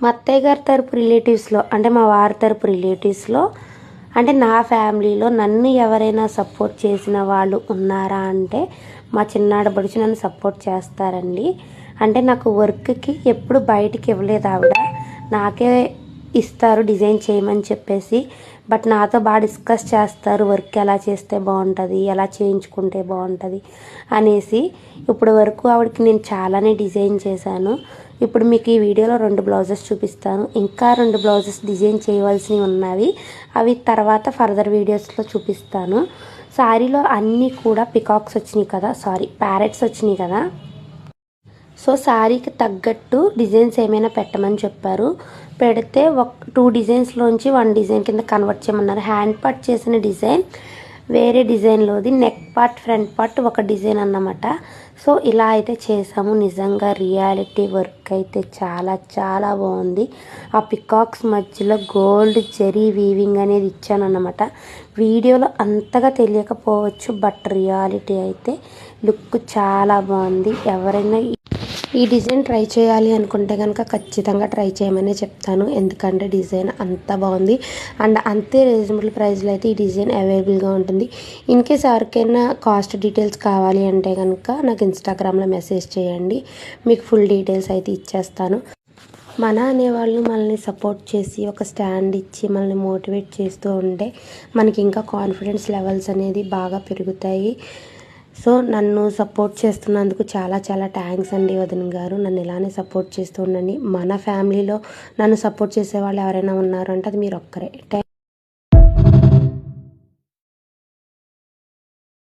మా అత్తయ్య గారి తరపు రిలేటివ్స్లో అంటే మా వారి తరపు రిలేటివ్స్లో అంటే నా ఫ్యామిలీలో నన్ను ఎవరైనా సపోర్ట్ చేసిన వాళ్ళు ఉన్నారా అంటే మా చిన్నాడబడుచు నన్ను సపోర్ట్ చేస్తారండి. అంటే నాకు వర్క్కి ఎప్పుడు బయటికి ఇవ్వలేదు ఆవిడ, నాకే ఇస్తారు డిజైన్ చేయమని చెప్పేసి. బట్ నాతో బాగా డిస్కస్ చేస్తారు వర్క్ ఎలా చేస్తే బాగుంటుంది, ఎలా చేయించుకుంటే బాగుంటుంది అనేసి. ఇప్పుడు వరకు ఆవిడకి నేను చాలానే డిజైన్ చేశాను. ఇప్పుడు మీకు ఈ వీడియోలో 2 బ్లౌజెస్ చూపిస్తాను. ఇంకా 2 బ్లౌజెస్ డిజైన్ చేయవలసినవి ఉన్నవి, అవి తర్వాత ఫర్దర్ వీడియోస్లో చూపిస్తాను. శారీలో అన్నీ కూడా పికాక్స్ వచ్చినాయి కదా, ప్యారెట్స్ వచ్చినాయి కదా. సో శారీకి తగ్గట్టు డిజైన్స్ ఏమైనా పెట్టమని చెప్పారు. పెడితే 2 డిజైన్స్లోంచి 1 డిజైన్ కింద కన్వర్ట్ చేయమన్నారు. హ్యాండ్ పార్ట్ చేసిన డిజైన్ వేరే డిజైన్లోది, నెక్ పార్ట్ ఫ్రంట్ పార్ట్ ఒక డిజైన్ అన్నమాట. సో ఇలా అయితే చేసాము. నిజంగా రియాలిటీ వర్క్ అయితే చాలా చాలా బాగుంది. ఆ పికాక్స్ మధ్యలో గోల్డ్ జరీ వీవింగ్ అనేది ఇచ్చాను అన్నమాట. వీడియోలో అంతగా తెలియకపోవచ్చు, బట్ రియాలిటీ అయితే లుక్ చాలా బాగుంది. ఎవరైనా ఈ డిజైన్ ట్రై చేయాలి అనుకుంటే కనుక ఖచ్చితంగా ట్రై చేయమని చెప్తాను. ఎందుకంటే డిజైన్ అంత బాగుంది అండ్ అంతే రీజనబుల్ ప్రైస్లో అయితే ఈ డిజైన్ అవైలబుల్గా ఉంటుంది. ఇన్ కేస్ ఎవరికైనా కాస్ట్ డీటెయిల్స్ కావాలి అంటే కనుక నాకు ఇన్స్టాగ్రామ్లో మెసేజ్ చేయండి, మీకు ఫుల్ డీటెయిల్స్ అయితే ఇచ్చేస్తాను. మన అనేవాళ్ళు మనల్ని సపోర్ట్ చేసి ఒక స్టాండ్ ఇచ్చి మనల్ని మోటివేట్ చేస్తూ ఉంటే మనకి ఇంకా కాన్ఫిడెన్స్ లెవెల్స్ అనేది బాగా పెరుగుతాయి. సో నన్ను సపోర్ట్ చేస్తున్నందుకు చాలా చాలా థ్యాంక్స్ అండి వదిన గారు. నన్ను ఇలానే సపోర్ట్ చేస్తూ ఉండండి. మన ఫ్యామిలీలో నన్ను సపోర్ట్ చేసే వాళ్ళు ఎవరైనా ఉన్నారు అంటే అది మీరు ఒక్కరే.